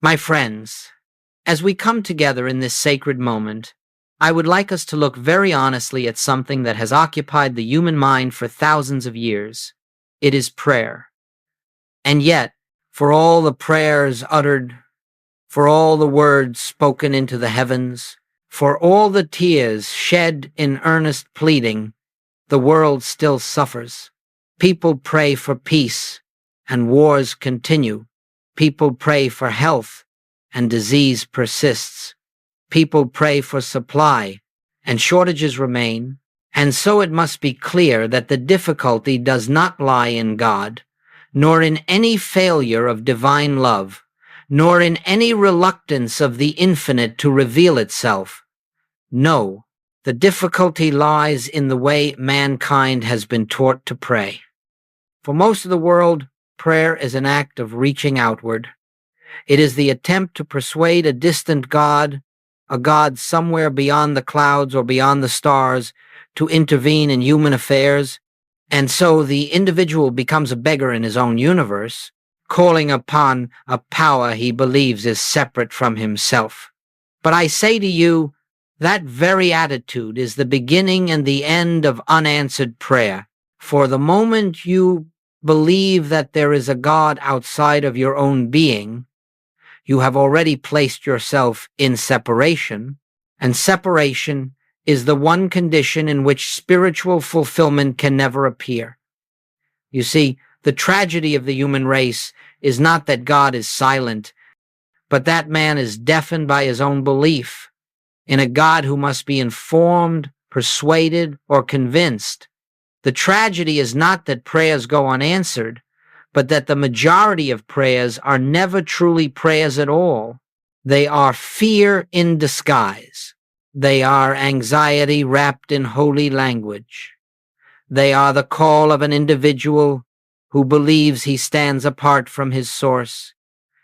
My friends, as we come together in this sacred moment, I would like us to look very honestly at something that has occupied the human mind for thousands of years. It is prayer. And yet, for all the prayers uttered, for all the words spoken into the heavens, for all the tears shed in earnest pleading, the world still suffers. People pray for peace, and wars continue. People pray for health, and disease persists. People pray for supply, and shortages remain. And so it must be clear that the difficulty does not lie in God, nor in any failure of divine love, nor in any reluctance of the infinite to reveal itself. No, the difficulty lies in the way mankind has been taught to pray. For most of the world, prayer is an act of reaching outward. It is the attempt to persuade a distant God, a God somewhere beyond the clouds or beyond the stars, to intervene in human affairs, and so the individual becomes a beggar in his own universe, calling upon a power he believes is separate from himself. But I say to you, that very attitude is the beginning and the end of unanswered prayer. For the moment you believe that there is a God outside of your own being, you have already placed yourself in separation, and separation is the one condition in which spiritual fulfillment can never appear. You see, the tragedy of the human race is not that God is silent, but that man is deafened by his own belief in a God who must be informed, persuaded, or convinced. The tragedy is not that prayers go unanswered, but that the majority of prayers are never truly prayers at all. They are fear in disguise. They are anxiety wrapped in holy language. They are the call of an individual who believes he stands apart from his source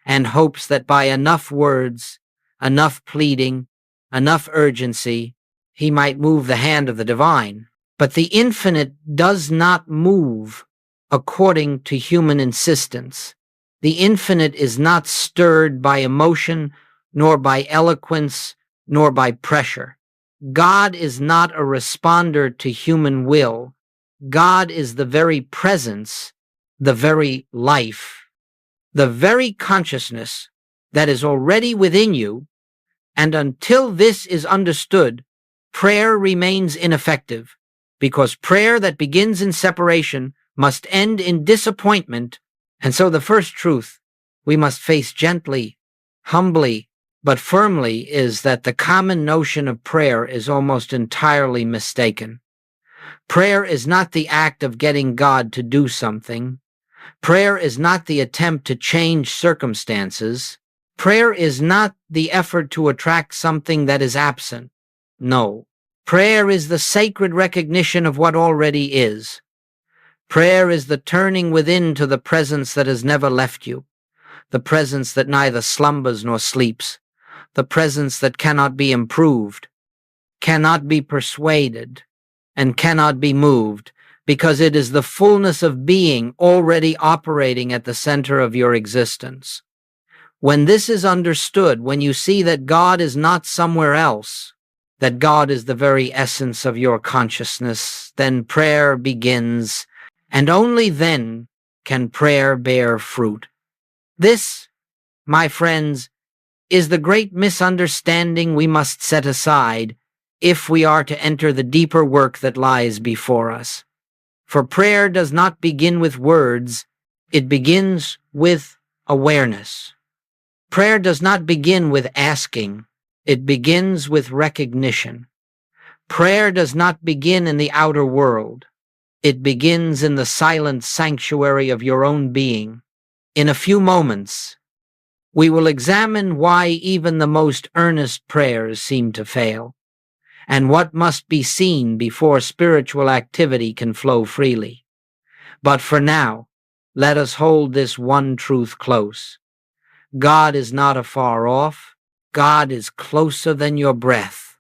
and hopes that by enough words, enough pleading, enough urgency, he might move the hand of the divine. But the infinite does not move according to human insistence. The infinite is not stirred by emotion, nor by eloquence, nor by pressure. God is not a responder to human will. God is the very presence, the very life, the very consciousness that is already within you, and until this is understood, prayer remains ineffective, because prayer that begins in separation must end in disappointment, and so the first truth we must face gently, humbly, but firmly is that the common notion of prayer is almost entirely mistaken. Prayer is not the act of getting God to do something. Prayer is not the attempt to change circumstances. Prayer is not the effort to attract something that is absent. No. Prayer is the sacred recognition of what already is. Prayer is the turning within to the presence that has never left you, the presence that neither slumbers nor sleeps, the presence that cannot be improved, cannot be persuaded, and cannot be moved, because it is the fullness of being already operating at the center of your existence. When this is understood, when you see that God is not somewhere else, that God is the very essence of your consciousness, then prayer begins, and only then can prayer bear fruit. This, my friends, is the great misunderstanding we must set aside if we are to enter the deeper work that lies before us. For prayer does not begin with words, it begins with awareness. Prayer does not begin with asking, it begins with recognition. Prayer does not begin in the outer world, it begins in the silent sanctuary of your own being. In a few moments, we will examine why even the most earnest prayers seem to fail, and what must be seen before spiritual activity can flow freely. But for now, let us hold this one truth close. God is not afar off. God is closer than your breath,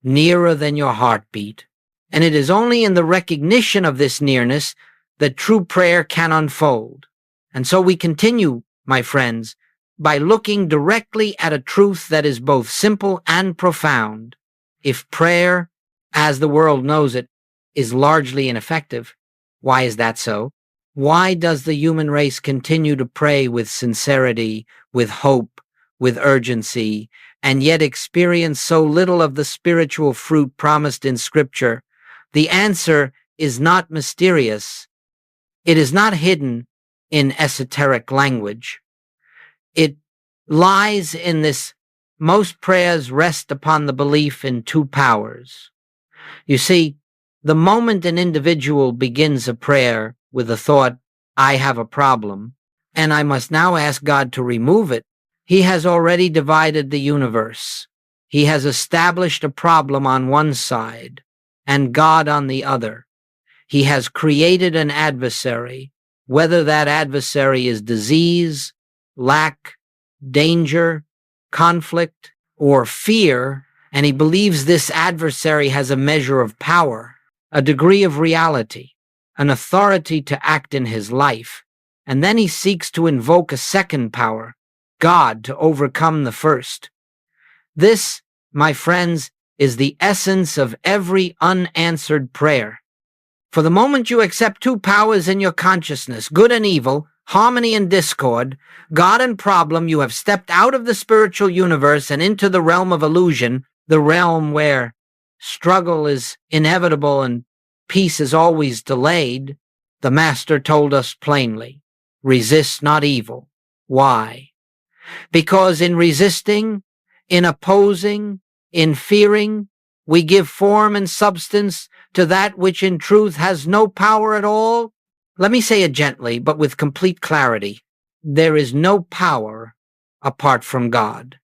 nearer than your heartbeat. And it is only in the recognition of this nearness that true prayer can unfold. And so we continue, my friends, by looking directly at a truth that is both simple and profound. If prayer, as the world knows it, is largely ineffective, why is that so? Why does the human race continue to pray with sincerity, with hope, with urgency, and yet experience so little of the spiritual fruit promised in Scripture? The answer is not mysterious. It is not hidden in esoteric language. It lies in this: most prayers rest upon the belief in two powers. You see, the moment an individual begins a prayer with the thought, I have a problem, and I must now ask God to remove it, he has already divided the universe. He has established a problem on one side and God on the other. He has created an adversary, whether that adversary is disease, lack, danger, conflict, or fear, and he believes this adversary has a measure of power, a degree of reality, an authority to act in his life, and then he seeks to invoke a second power, God, to overcome the first. This, my friends, is the essence of every unanswered prayer. For the moment you accept two powers in your consciousness, good and evil, harmony and discord, God and problem, you have stepped out of the spiritual universe and into the realm of illusion, the realm where struggle is inevitable and peace is always delayed. The Master told us plainly, resist not evil. Why? Because in resisting, in opposing, in fearing, we give form and substance to that which in truth has no power at all. Let me say it gently, but with complete clarity. There is no power apart from God.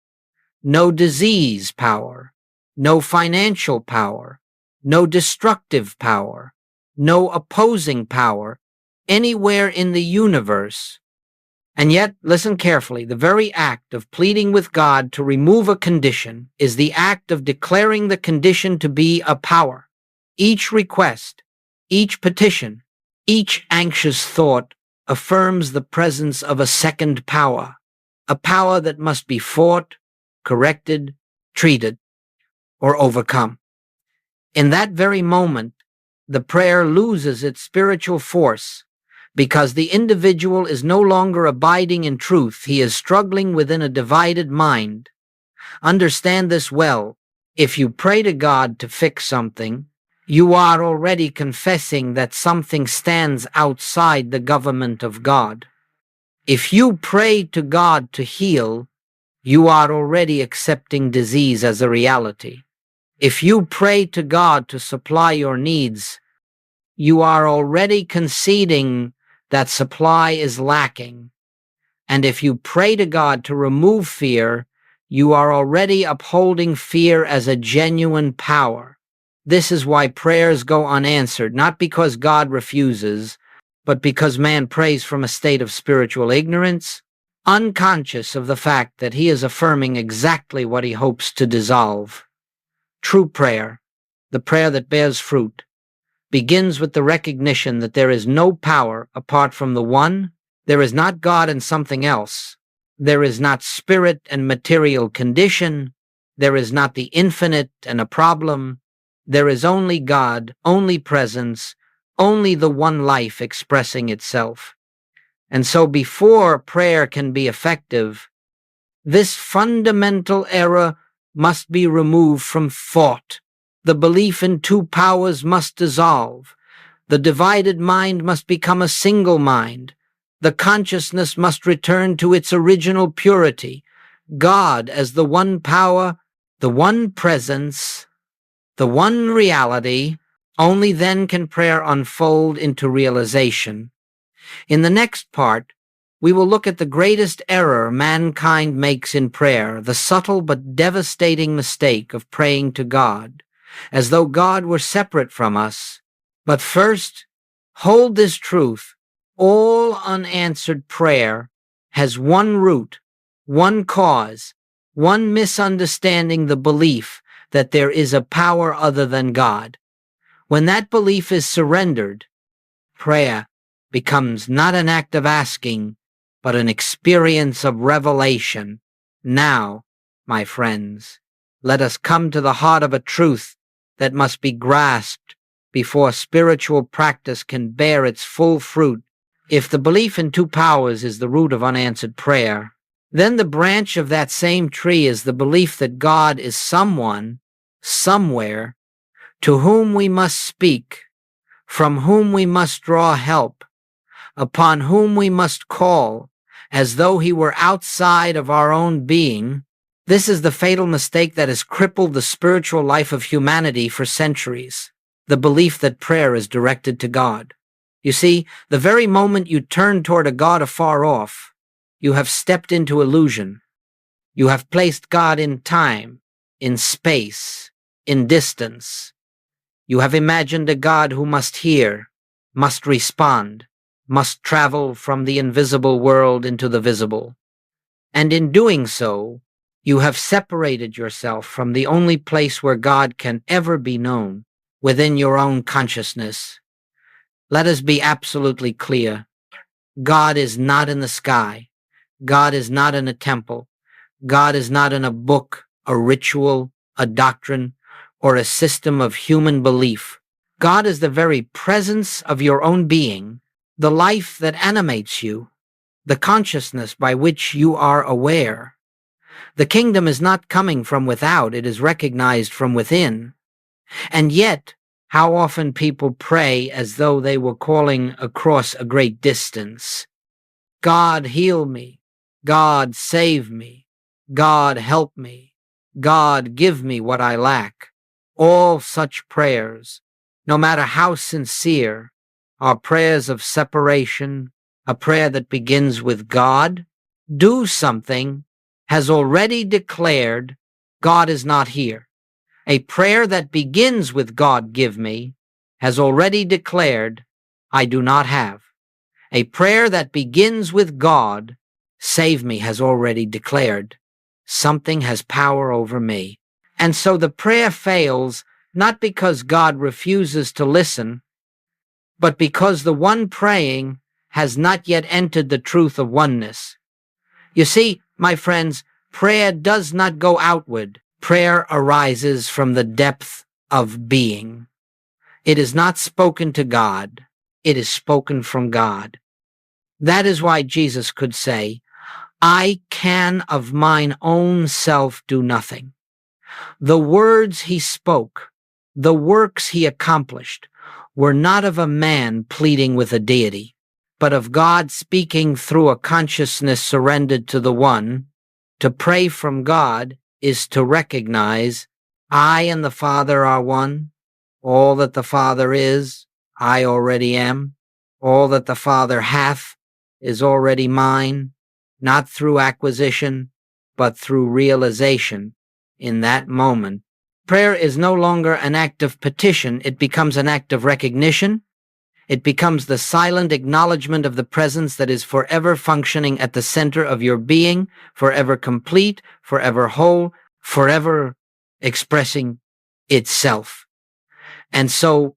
No disease power, no financial power, no destructive power, no opposing power anywhere in the universe. And yet, listen carefully, the very act of pleading with God to remove a condition is the act of declaring the condition to be a power. Each request, each petition, each anxious thought affirms the presence of a second power, a power that must be fought, corrected, treated, or overcome. In that very moment, the prayer loses its spiritual force, because the individual is no longer abiding in truth. He is struggling within a divided mind. Understand this well. If you pray to God to fix something, you are already confessing that something stands outside the government of God. If you pray to God to heal, you are already accepting disease as a reality. If you pray to God to supply your needs, you are already conceding that supply is lacking. And if you pray to God to remove fear, you are already upholding fear as a genuine power. This is why prayers go unanswered, not because God refuses, but because man prays from a state of spiritual ignorance, unconscious of the fact that he is affirming exactly what he hopes to dissolve. True prayer, the prayer that bears fruit, begins with the recognition that there is no power apart from the one. There is not God and something else. There is not spirit and material condition. There is not the infinite and a problem. There is only God, only presence, only the one life expressing itself. And so before prayer can be effective, this fundamental error must be removed from thought. The belief in two powers must dissolve. The divided mind must become a single mind. The consciousness must return to its original purity. God as the one power, the one presence, the one reality. Only then can prayer unfold into realization. In the next part, we will look at the greatest error mankind makes in prayer, the subtle but devastating mistake of praying to God, as though God were separate from us. But first, hold this truth: all unanswered prayer has one root, one cause, one misunderstanding: the belief that there is a power other than God. When that belief is surrendered, prayer becomes not an act of asking, but an experience of revelation. Now, my friends, let us come to the heart of a truth that must be grasped before spiritual practice can bear its full fruit. If the belief in two powers is the root of unanswered prayer, then the branch of that same tree is the belief that God is someone, somewhere, to whom we must speak, from whom we must draw help, upon whom we must call, as though he were outside of our own being. This is the fatal mistake that has crippled the spiritual life of humanity for centuries, the belief that prayer is directed to God. You see, the very moment you turn toward a God afar off, you have stepped into illusion. You have placed God in time, in space, in distance. You have imagined a God who must hear, must respond, must travel from the invisible world into the visible. And in doing so, you have separated yourself from the only place where God can ever be known, within your own consciousness. Let us be absolutely clear. God is not in the sky. God is not in a temple. God is not in a book, a ritual, a doctrine, or a system of human belief. God is the very presence of your own being, the life that animates you, the consciousness by which you are aware. The kingdom is not coming from without, it is recognized from within. And yet, how often people pray as though they were calling across a great distance. God heal me. God save me. God help me. God give me what I lack. All such prayers, no matter how sincere, are prayers of separation. A prayer that begins with God, do something, has already declared God is not here. A prayer that begins with God give me has already declared I do not have. A prayer that begins with God save me has already declared something has power over me. And so the prayer fails not because God refuses to listen, but because the one praying has not yet entered the truth of oneness. You see, my friends, prayer does not go outward. Prayer arises from the depth of being. It is not spoken to God. It is spoken from God. That is why Jesus could say, I can of mine own self do nothing. The words he spoke, the works he accomplished, were not of a man pleading with a deity, but of God speaking through a consciousness surrendered to the One. To pray from God is to recognize I and the Father are one. All that the Father is, I already am. All that the Father hath is already mine, not through acquisition, but through realization in that moment. Prayer is no longer an act of petition, it becomes an act of recognition. It becomes the silent acknowledgement of the presence that is forever functioning at the center of your being, forever complete, forever whole, forever expressing itself. And so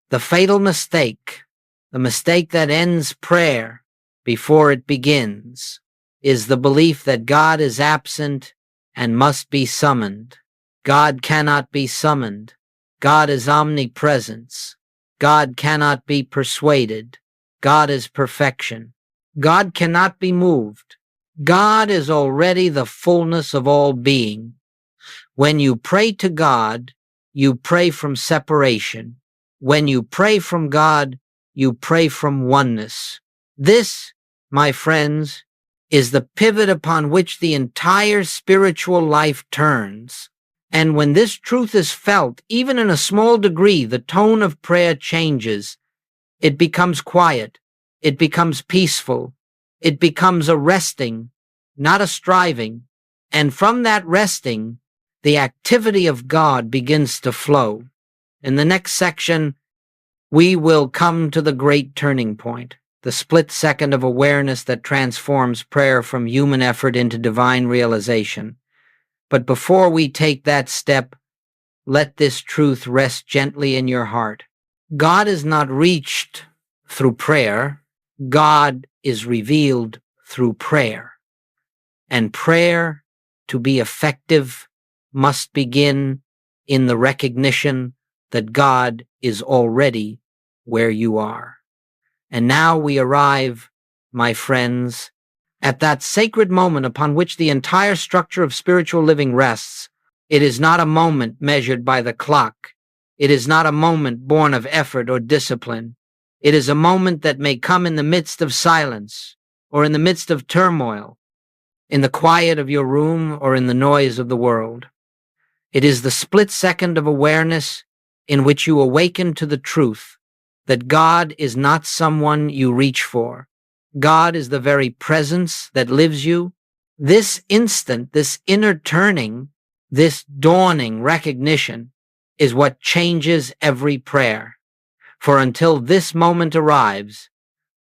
the fatal mistake, the mistake that ends prayer before it begins, is the belief that God is absent and must be summoned. God cannot be summoned. God is omnipresence. God cannot be persuaded. God is perfection. God cannot be moved. God is already the fullness of all being. When you pray to God, you pray from separation. When you pray from God, you pray from oneness. This, my friends, is the pivot upon which the entire spiritual life turns. And when this truth is felt, even in a small degree, the tone of prayer changes. It becomes quiet. It becomes peaceful. It becomes a resting, not a striving. And from that resting, the activity of God begins to flow. In the next section, we will come to the great turning point, the split second of awareness that transforms prayer from human effort into divine realization. But before we take that step, let this truth rest gently in your heart. God is not reached through prayer. God is revealed through prayer. And prayer, to be effective, must begin in the recognition that God is already where you are. And now we arrive, my friends, at that sacred moment upon which the entire structure of spiritual living rests. It is not a moment measured by the clock. It is not a moment born of effort or discipline. It is a moment that may come in the midst of silence, or in the midst of turmoil, in the quiet of your room, or in the noise of the world. It is the split second of awareness in which you awaken to the truth that God is not someone you reach for. God is the very presence that lives you. This instant, this inner turning, this dawning recognition is what changes every prayer. For until this moment arrives,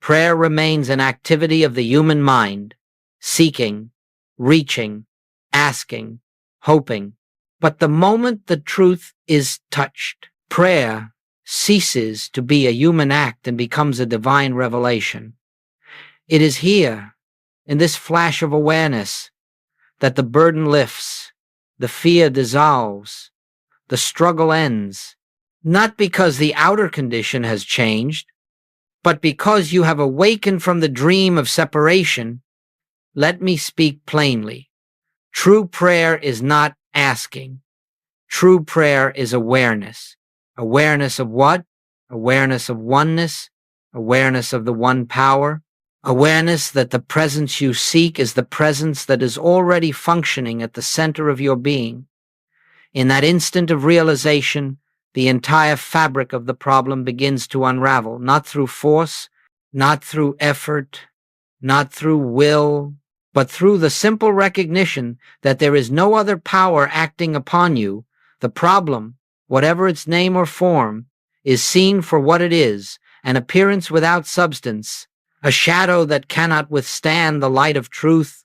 prayer remains an activity of the human mind, seeking, reaching, asking, hoping. But the moment the truth is touched, prayer ceases to be a human act and becomes a divine revelation. It is here, in this flash of awareness, that the burden lifts, the fear dissolves, the struggle ends, not because the outer condition has changed, but because you have awakened from the dream of separation. Let me speak plainly. True prayer is not asking. True prayer is awareness. Awareness of what? Awareness of oneness, awareness of the one power, awareness that the presence you seek is the presence that is already functioning at the center of your being. In that instant of realization, the entire fabric of the problem begins to unravel, not through force, not through effort, not through will, but through the simple recognition that there is no other power acting upon you. The problem, whatever its name or form, is seen for what it is, an appearance without substance, a shadow that cannot withstand the light of truth.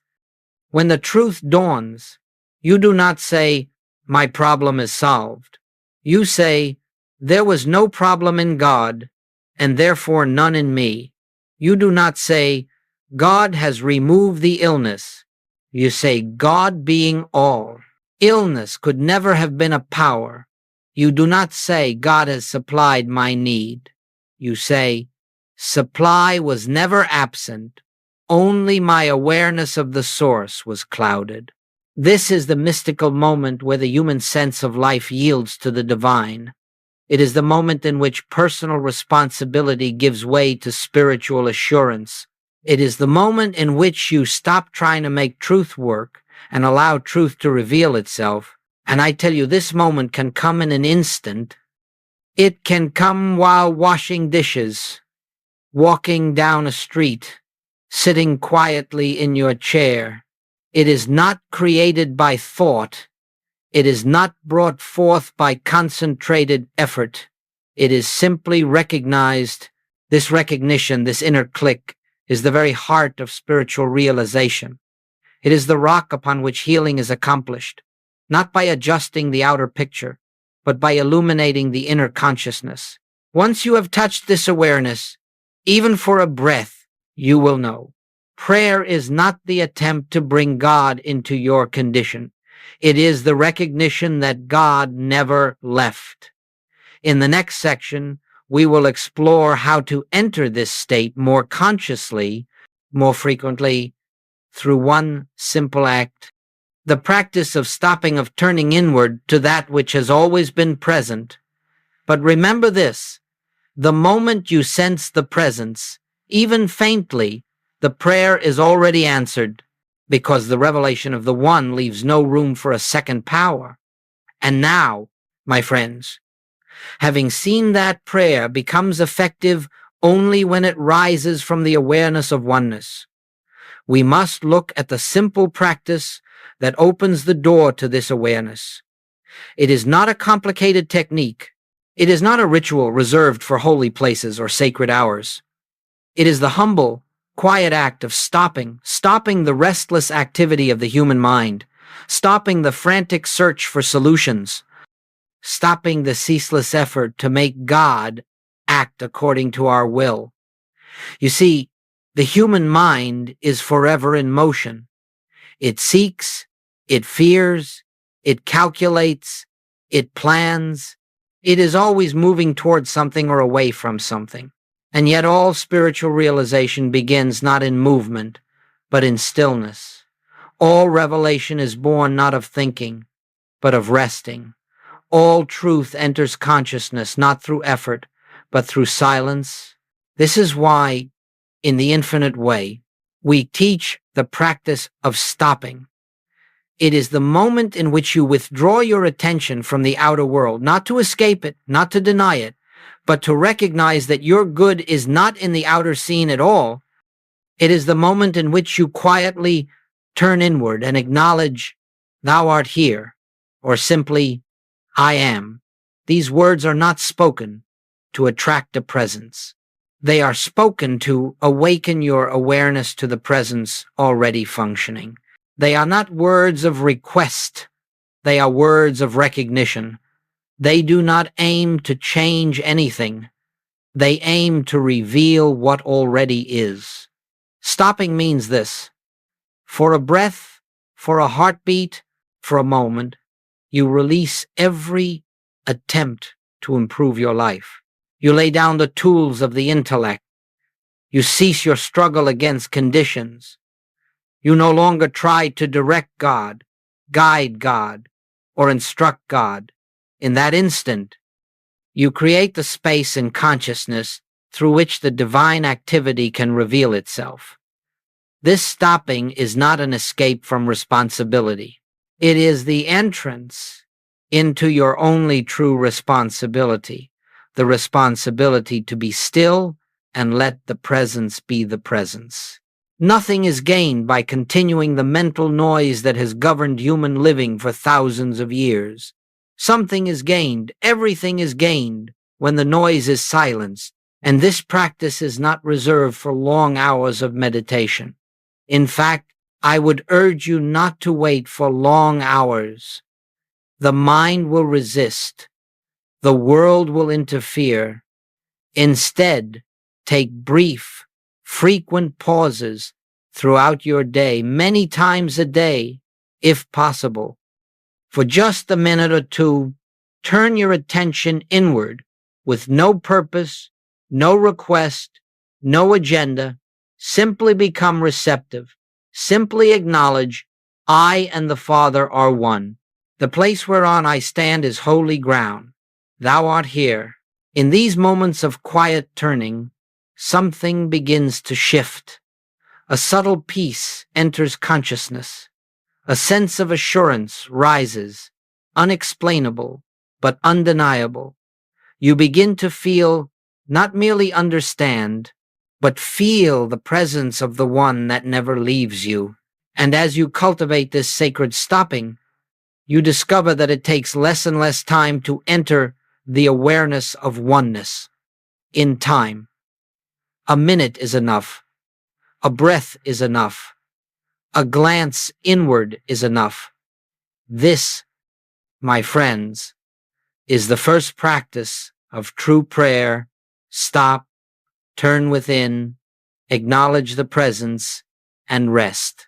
When the truth dawns, you do not say, "My problem is solved." You say, "There was no problem in God, and therefore none in me." You do not say, "God has removed the illness." You say, "God being all. Illness could never have been a power." You do not say, "God has supplied my need." You say, "Supply was never absent, only my awareness of the source was clouded." This is the mystical moment where the human sense of life yields to the divine. It is the moment in which personal responsibility gives way to spiritual assurance. It is the moment in which you stop trying to make truth work and allow truth to reveal itself. And I tell you, this moment can come in an instant. It can come while washing dishes, walking down a street, sitting quietly in your chair. It is not created by thought. It is not brought forth by concentrated effort. It is simply recognized. This recognition, this inner click, is the very heart of spiritual realization. It is the rock upon which healing is accomplished, not by adjusting the outer picture, but by illuminating the inner consciousness. Once you have touched this awareness, even for a breath, you will know. Prayer is not the attempt to bring God into your condition. It is the recognition that God never left. In the next section, we will explore how to enter this state more consciously, more frequently, through one simple act: the practice of stopping, of turning inward to that which has always been present. But remember this: the moment you sense the presence, even faintly, the prayer is already answered, because the revelation of the One leaves no room for a second power. And now, my friends, having seen that prayer becomes effective only when it rises from the awareness of oneness, we must look at the simple practice that opens the door to this awareness. It is not a complicated technique. It is not a ritual reserved for holy places or sacred hours. It is the humble, quiet act of stopping the restless activity of the human mind, stopping the frantic search for solutions, stopping the ceaseless effort to make God act according to our will. You see, The human mind is forever in motion. It seeks, it fears, it calculates, it plans. It is always moving towards something or away from something. And yet all spiritual realization begins not in movement, but in stillness. All revelation is born not of thinking, but of resting. All truth enters consciousness not through effort, but through silence. This is why, in the infinite way, we teach the practice of stopping. It is the moment in which you withdraw your attention from the outer world, not to escape it, not to deny it, but to recognize that your good is not in the outer scene at all. It is the moment in which you quietly turn inward and acknowledge, "Thou art here," or simply, "I am." These words are not spoken to attract a presence. They are spoken to awaken your awareness to the presence already functioning. They are not words of request. They are words of recognition. They do not aim to change anything. They aim to reveal what already is. Stopping means this. For a breath, for a heartbeat, for a moment, you release every attempt to improve your life. You lay down the tools of the intellect. You cease your struggle against conditions. You no longer try to direct God, guide God, or instruct God. In that instant, you create the space in consciousness through which the divine activity can reveal itself. This stopping is not an escape from responsibility. It is the entrance into your only true responsibility, the responsibility to be still and let the presence be the presence. Nothing is gained by continuing the mental noise that has governed human living for thousands of years. Something is gained, everything is gained when the noise is silenced, and this practice is not reserved for long hours of meditation. In fact, I would urge you not to wait for long hours. The mind will resist. The world will interfere. Instead, take brief, frequent pauses throughout your day, many times a day, if possible. For just a minute or two, turn your attention inward with no purpose, no request, no agenda. Simply become receptive. Simply acknowledge, "I and the Father are one. The place whereon I stand is holy ground. Thou art here." In these moments of quiet turning, something begins to shift. A subtle peace enters consciousness. A sense of assurance rises, unexplainable, but undeniable. You begin to feel, not merely understand, but feel the presence of the one that never leaves you. And as you cultivate this sacred stopping, you discover that it takes less and less time to enter the awareness of oneness. In time, a minute is enough. A breath is enough. A glance inward is enough. This, my friends, is the first practice of true prayer. Stop, turn within, acknowledge the presence, and rest.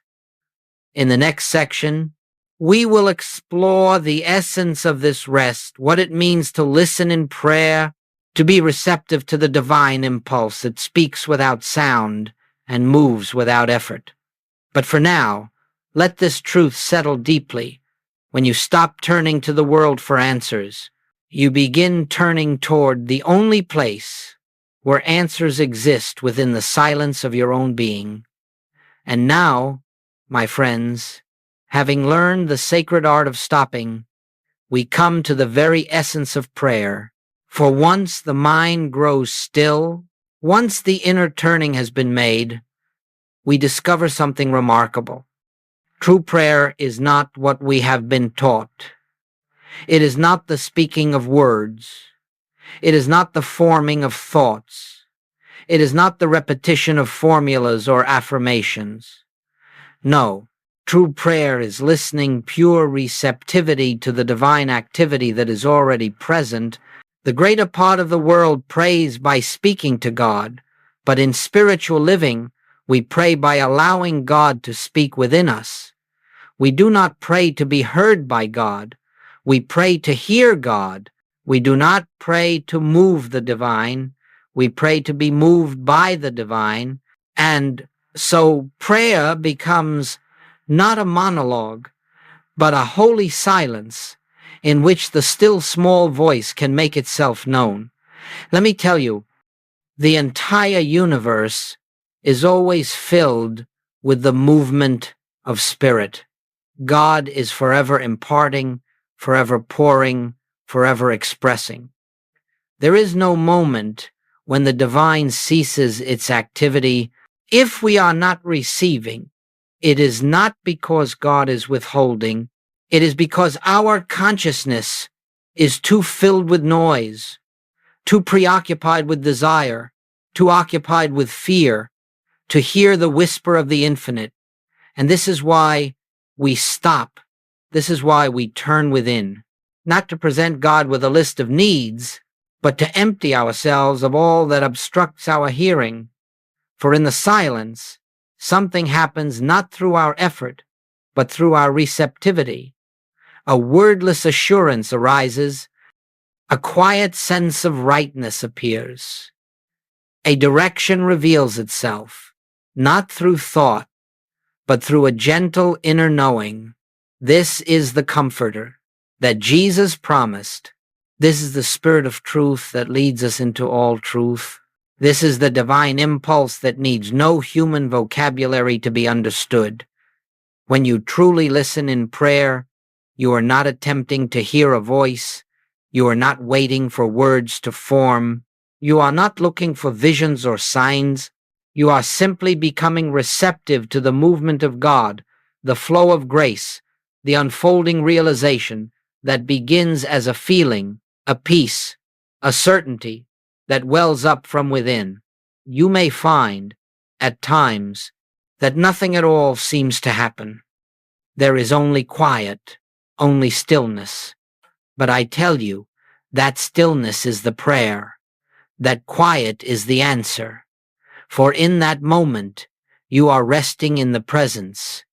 In the next section, we will explore the essence of this rest, what it means to listen in prayer, to be receptive to the divine impulse that speaks without sound and moves without effort. But for now, let this truth settle deeply. When you stop turning to the world for answers, you begin turning toward the only place where answers exist within the silence of your own being. And now, my friends, having learned the sacred art of stopping, we come to the very essence of prayer. For once the mind grows still, once the inner turning has been made, we discover something remarkable. True prayer is not what we have been taught. It is not the speaking of words. It is not the forming of thoughts. It is not the repetition of formulas or affirmations. No, true prayer is listening, pure receptivity to the divine activity that is already present. The greater part of the world prays by speaking to God, but in spiritual living, We pray by allowing God to speak within us. We do not pray to be heard by God. We pray to hear God. We do not pray to move the divine. We pray to be moved by the divine. And so prayer becomes not a monologue, but a holy silence in which the still small voice can make itself known. Let me tell you, the entire universe is always filled with the movement of spirit. God is forever imparting, forever pouring, forever expressing. There is no moment when the divine ceases its activity. If we are not receiving, it is not because God is withholding. It is because our consciousness is too filled with noise, too preoccupied with desire, too occupied with fear to hear the whisper of the infinite. And this is why we stop. This is why we turn within, not to present God with a list of needs, but to empty ourselves of all that obstructs our hearing. For in the silence, something happens not through our effort, but through our receptivity. A wordless assurance arises. A quiet sense of rightness appears. A direction reveals itself, not through thought, but through a gentle inner knowing. This is the comforter that Jesus promised. This is the Spirit of truth that leads us into all truth. This is the divine impulse that needs no human vocabulary to be understood. When you truly listen in prayer, you are not attempting to hear a voice. You are not waiting for words to form. You are not looking for visions or signs. You are simply becoming receptive to the movement of God, the flow of grace, the unfolding realization that begins as a feeling, a peace, a certainty that wells up from within. You may find, at times, that nothing at all seems to happen. There is only quiet, only stillness. But I tell you, that stillness is the prayer. That quiet is the answer. For in that moment, you are resting in the presence,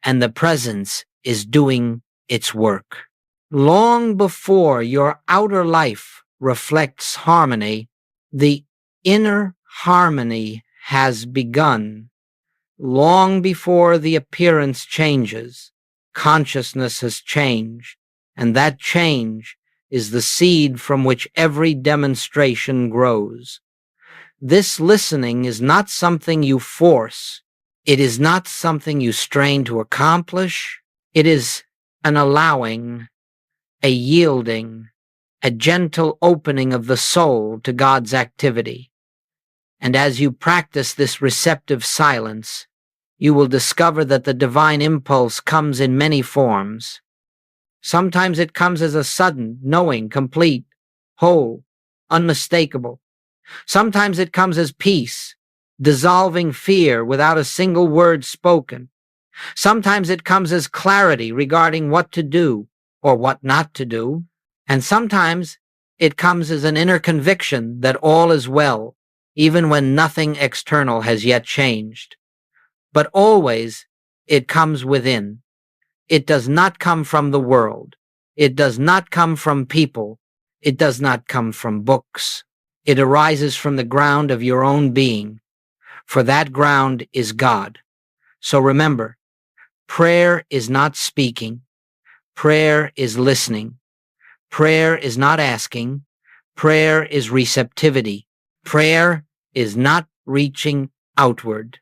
and the presence is doing its work. Long before your outer life reflects harmony, the inner harmony has begun. Long before the appearance changes, consciousness has changed, and that change is the seed from which every demonstration grows. This listening is not something you force. It is not something you strain to accomplish. It is an allowing, a yielding, a gentle opening of the soul to God's activity. And as you practice this receptive silence, you will discover that the divine impulse comes in many forms. Sometimes it comes as a sudden, knowing, complete, whole, unmistakable. Sometimes it comes as peace, dissolving fear without a single word spoken. Sometimes it comes as clarity regarding what to do or what not to do. And sometimes it comes as an inner conviction that all is well, even when nothing external has yet changed. But always it comes within. It does not come from the world. It does not come from people. It does not come from books. It arises from the ground of your own being, for that ground is God. So remember, prayer is not speaking. Prayer is listening. Prayer is not asking. Prayer is receptivity. Prayer is not reaching outward.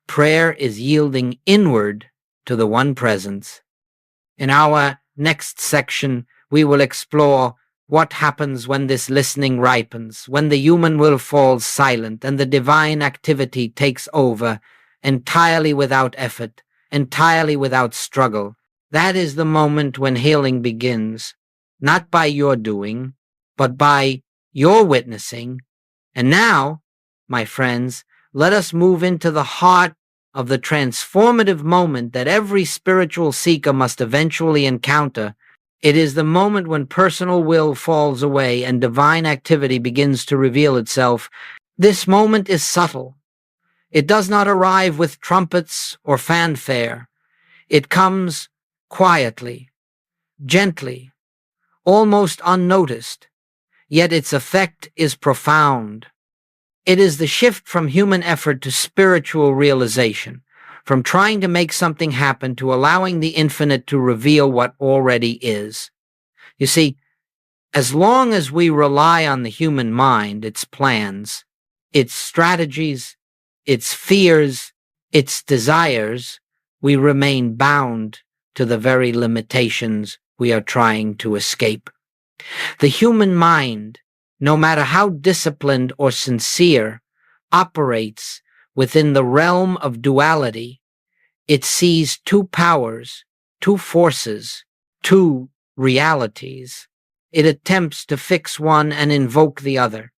Prayer is yielding inward to the one presence. In our next section, we will explore what happens when this listening ripens, when the human will falls silent and the divine activity takes over entirely without effort, entirely without struggle. That is the moment when healing begins, not by your doing, but by your witnessing. And now, my friends, let us move into the heart of the transformative moment that every spiritual seeker must eventually encounter. It is the moment when personal will falls away and divine activity begins to reveal itself. This moment is subtle. It does not arrive with trumpets or fanfare. It comes quietly, gently, almost unnoticed, yet its effect is profound. It is the shift from human effort to spiritual realization, from trying to make something happen to allowing the infinite to reveal what already is. You see, as long as we rely on the human mind, its plans, its strategies, its fears, its desires, we remain bound to the very limitations we are trying to escape. The human mind, no matter how disciplined or sincere, operates within the realm of duality. It sees two powers, two forces, two realities. It attempts to fix one and invoke the other.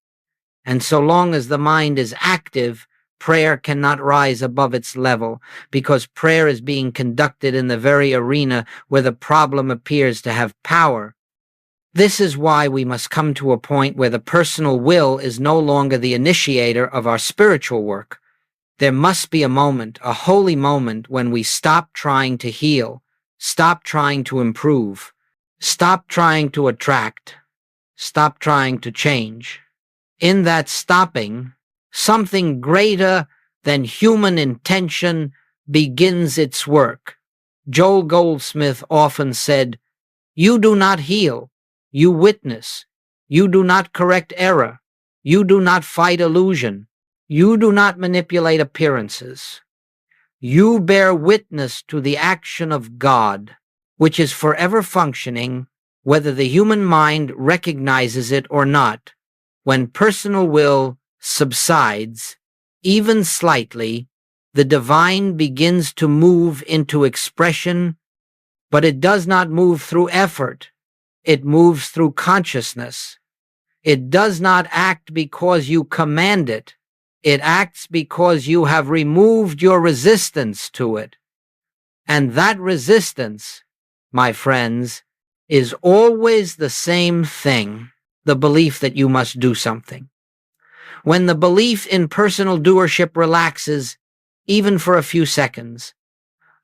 And so long as the mind is active, prayer cannot rise above its level, because prayer is being conducted in the very arena where the problem appears to have power. This is why we must come to a point where the personal will is no longer the initiator of our spiritual work. There must be a moment, a holy moment, when we stop trying to heal, stop trying to improve, stop trying to attract, stop trying to change. In that stopping, something greater than human intention begins its work. Joel Goldsmith often said, "You do not heal, you witness. You do not correct error. You do not fight illusion. You do not manipulate appearances. You bear witness to the action of God, which is forever functioning, whether the human mind recognizes it or not. When personal will subsides, even slightly, the divine begins to move into expression, but it does not move through effort. It moves through consciousness. It does not act because you command it. It acts because you have removed your resistance to it. And that resistance, my friends, is always the same thing, the belief that you must do something. When the belief in personal doership relaxes, even for a few seconds,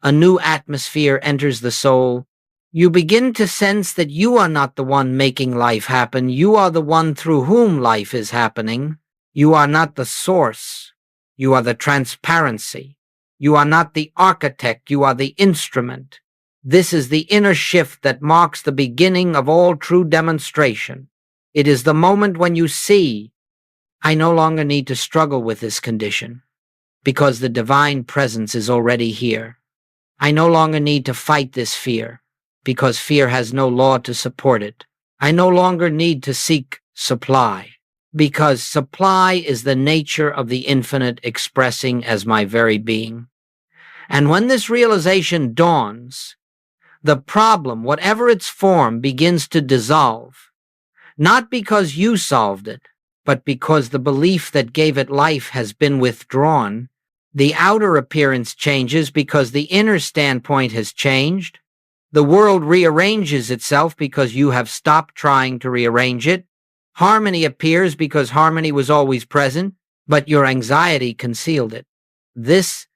a new atmosphere enters the soul. You begin to sense that you are not the one making life happen. You are the one through whom life is happening. You are not the source. You are the transparency. You are not the architect. You are the instrument. This is the inner shift that marks the beginning of all true demonstration. It is the moment when you see, I no longer need to struggle with this condition, because the divine presence is already here. I no longer need to fight this fear, because fear has no law to support it. I no longer need to seek supply, because supply is the nature of the infinite expressing as my very being. And when this realization dawns, the problem, whatever its form, begins to dissolve, not because you solved it, but because the belief that gave it life has been withdrawn. The outer appearance changes because the inner standpoint has changed. The world rearranges itself because you have stopped trying to rearrange it. Harmony appears because harmony was always present, but your anxiety concealed it. This,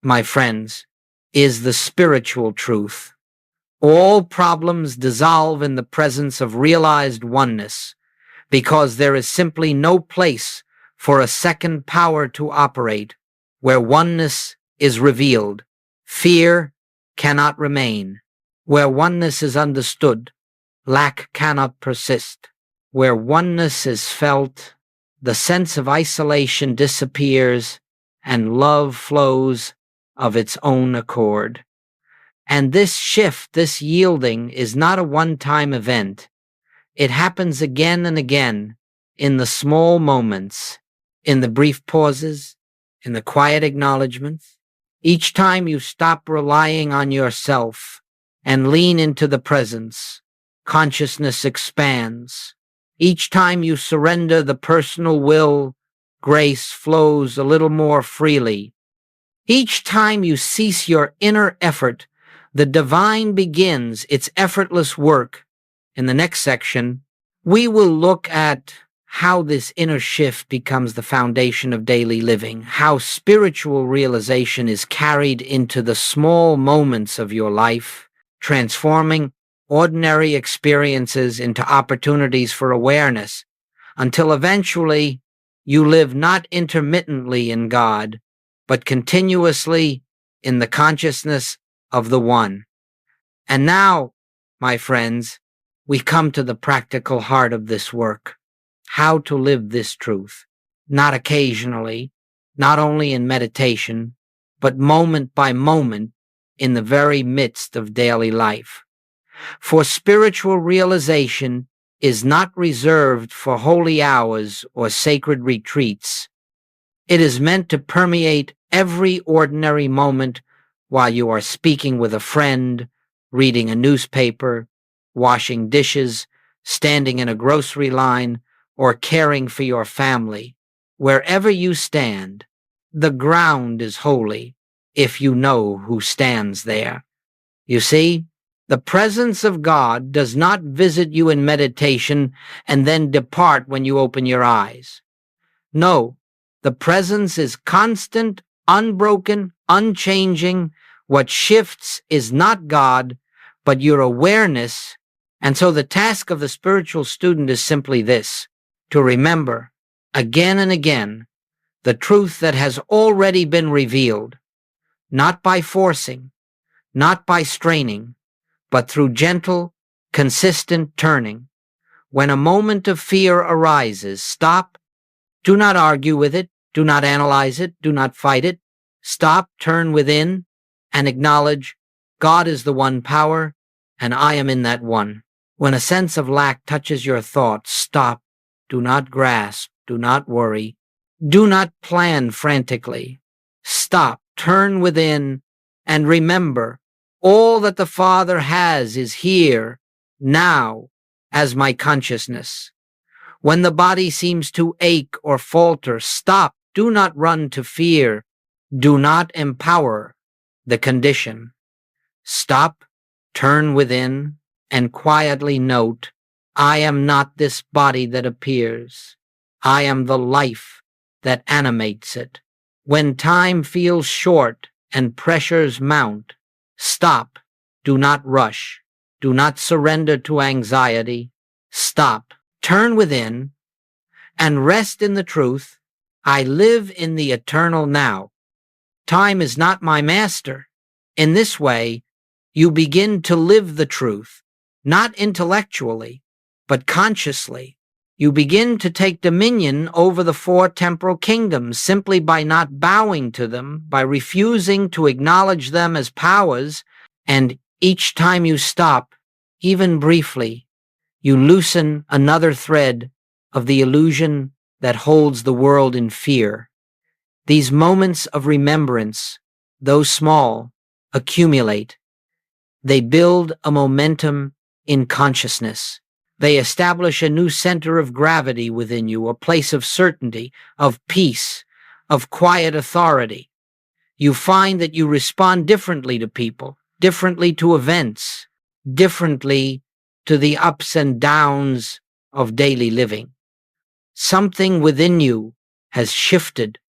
my friends, is the spiritual truth. All problems dissolve in the presence of realized oneness, because there is simply no place for a second power to operate. Where oneness is revealed, fear cannot remain. Where oneness is understood, lack cannot persist. Where oneness is felt, the sense of isolation disappears and love flows of its own accord. And this shift, this yielding, is not a one-time event. It happens again and again in the small moments, in the brief pauses, in the quiet acknowledgments. Each time you stop relying on yourself and lean into the presence, consciousness expands. Each time you surrender the personal will, grace flows a little more freely. Each time you cease your inner effort, the divine begins its effortless work. In the next section, we will look at how this inner shift becomes the foundation of daily living, how spiritual realization is carried into the small moments of your life, transforming ordinary experiences into opportunities for awareness, until eventually you live not intermittently in God, but continuously in the consciousness of the One. And now, my friends, we come to the practical heart of this work: how to live this truth, not occasionally, not only in meditation, but moment by moment in the very midst of daily life. For spiritual realization is not reserved for holy hours or sacred retreats. It is meant to permeate every ordinary moment while you are speaking with a friend, reading a newspaper, washing dishes, standing in a grocery line, or caring for your family. Wherever you stand, the ground is holy if you know who stands there. You see, the presence of God does not visit you in meditation and then depart when you open your eyes. No, the presence is constant, unbroken, unchanging. What shifts is not God, but your awareness. And so the task of the spiritual student is simply this: to remember again and again the truth that has already been revealed, not by forcing, not by straining, but through gentle, consistent turning. When a moment of fear arises, stop. Do not argue with it. Do not analyze it. Do not fight it. Stop, turn within, and acknowledge God is the one power, and I am in that one. When a sense of lack touches your thoughts, stop. Do not grasp. Do not worry. Do not plan frantically. Stop, turn within, and remember all that the Father has is here, now, as my consciousness. When the body seems to ache or falter, stop. Do not run to fear. Do not empower the condition. Stop, turn within, and quietly note, I am not this body that appears. I am the life that animates it. When time feels short and pressures mount, stop. Do not rush. Do not surrender to anxiety. Stop. Turn within and rest in the truth. I live in the eternal now. Time is not my master. In this way, you begin to live the truth, not intellectually, but consciously. You begin to take dominion over the four temporal kingdoms simply by not bowing to them, by refusing to acknowledge them as powers, and each time you stop, even briefly, you loosen another thread of the illusion that holds the world in fear. These moments of remembrance, though small, accumulate. They build a momentum in consciousness. They establish a new center of gravity within you, a place of certainty, of peace, of quiet authority. You find that you respond differently to people, differently to events, differently to the ups and downs of daily living. Something within you has shifted,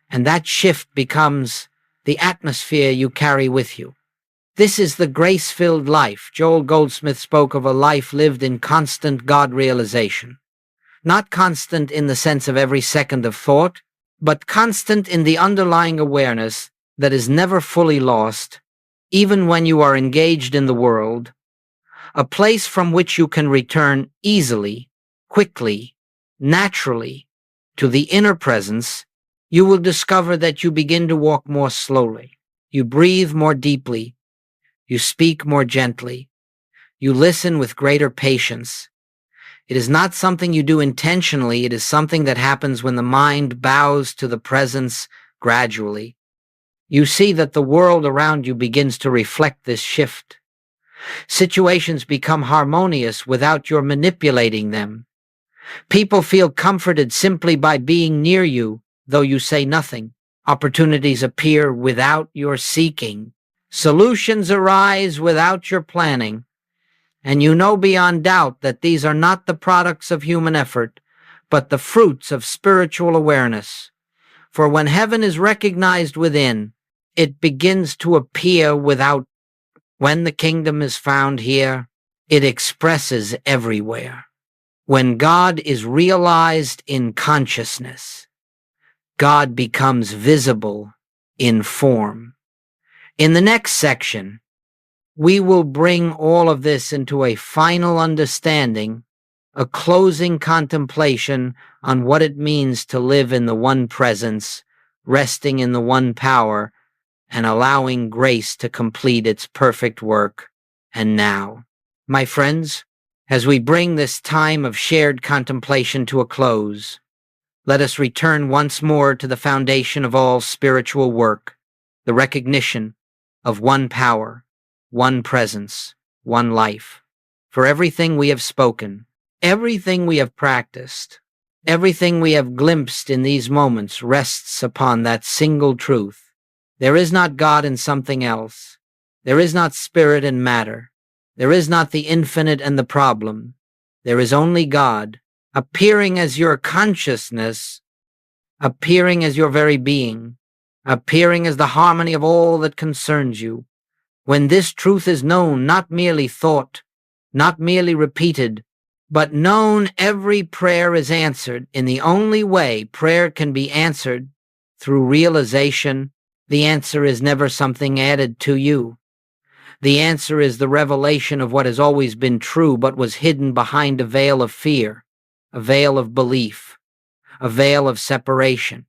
and that shift becomes the atmosphere you carry with you. This is the grace-filled life. Joel Goldsmith spoke of a life lived in constant God realization. Not constant in the sense of every second of thought, but constant in the underlying awareness that is never fully lost, even when you are engaged in the world, a place from which you can return easily, quickly, naturally to the inner presence. You will discover that you begin to walk more slowly. You breathe more deeply. You speak more gently. You listen with greater patience. It is not something you do intentionally. It is something that happens when the mind bows to the presence gradually. You see that the world around you begins to reflect this shift. Situations become harmonious without your manipulating them. People feel comforted simply by being near you, though you say nothing. Opportunities appear without your seeking. Solutions arise without your planning. And you know beyond doubt that these are not the products of human effort, but the fruits of spiritual awareness. For when heaven is recognized within, it begins to appear without. When the kingdom is found here, it expresses everywhere. When God is realized in consciousness, God becomes visible in form. In the next section, we will bring all of this into a final understanding, a closing contemplation on what it means to live in the one presence, resting in the one power, and allowing grace to complete its perfect work. And now, my friends, as we bring this time of shared contemplation to a close, let us return once more to the foundation of all spiritual work, the recognition of one power, one presence, one life. For everything we have spoken, everything we have practiced, everything we have glimpsed in these moments rests upon that single truth. There is not God in something else. There is not spirit and matter. There is not the infinite and the problem. There is only God, appearing as your consciousness, appearing as your very being, appearing as the harmony of all that concerns you. When this truth is known, not merely thought, not merely repeated, but known, every prayer is answered in the only way prayer can be answered, through realization. The answer is never something added to you. The answer is the revelation of what has always been true but was hidden behind a veil of fear, a veil of belief, a veil of separation.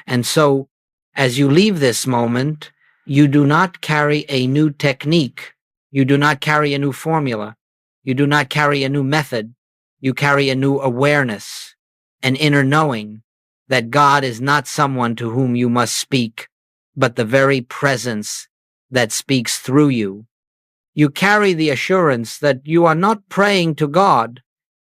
And so, as you leave this moment, you do not carry a new technique. You do not carry a new formula. You do not carry a new method. You carry a new awareness, an inner knowing that God is not someone to whom you must speak, but the very presence that speaks through you. You carry the assurance that you are not praying to God,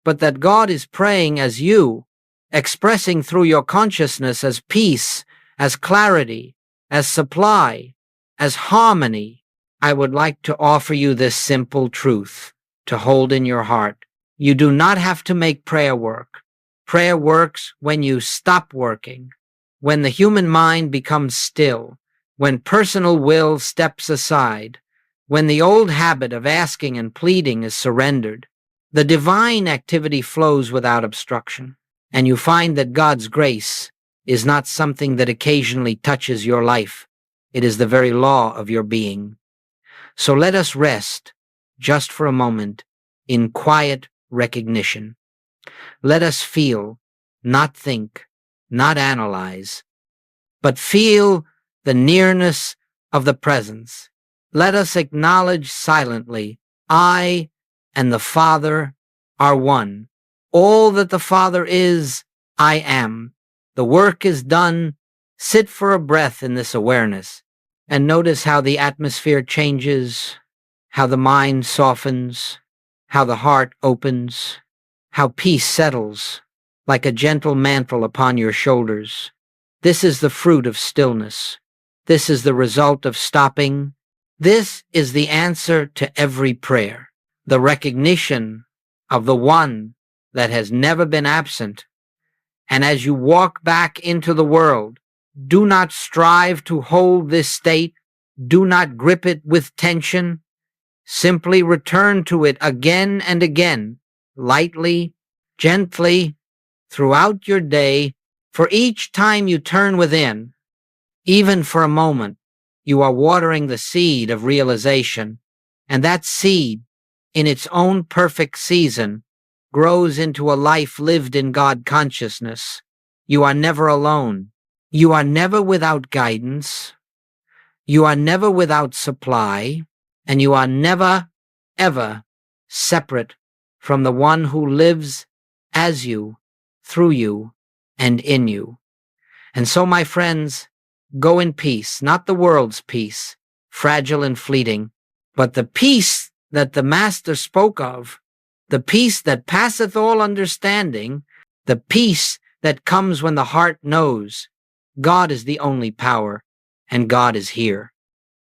but that God is praying as you, expressing through your consciousness as peace, as clarity, as supply, as harmony. I would like to offer you this simple truth to hold in your heart. You do not have to make prayer work. Prayer works when you stop working, when the human mind becomes still, when personal will steps aside, when the old habit of asking and pleading is surrendered. The divine activity flows without obstruction, and you find that God's grace is not something that occasionally touches your life. It is the very law of your being. So let us rest, just for a moment, in quiet recognition. Let us feel, not think, not analyze, but feel the nearness of the presence. Let us acknowledge silently, I and the Father are one. All that the Father is, I am. The work is done. Sit for a breath in this awareness and notice how the atmosphere changes, how the mind softens, how the heart opens, how peace settles like a gentle mantle upon your shoulders. This is the fruit of stillness. This is the result of stopping. This is the answer to every prayer, the recognition of the one that has never been absent. And as you walk back into the world, do not strive to hold this state. Do not grip it with tension. Simply return to it again and again, lightly, gently, throughout your day. For each time you turn within, even for a moment, you are watering the seed of realization, and that seed, in its own perfect season, grows into a life lived in God consciousness. You are never alone. You are never without guidance. You are never without supply, and you are never, ever separate from the one who lives as you, through you, and in you. And so, my friends, go in peace, not the world's peace, fragile and fleeting, but the peace that the Master spoke of, the peace that passeth all understanding, the peace that comes when the heart knows God is the only power, and God is here.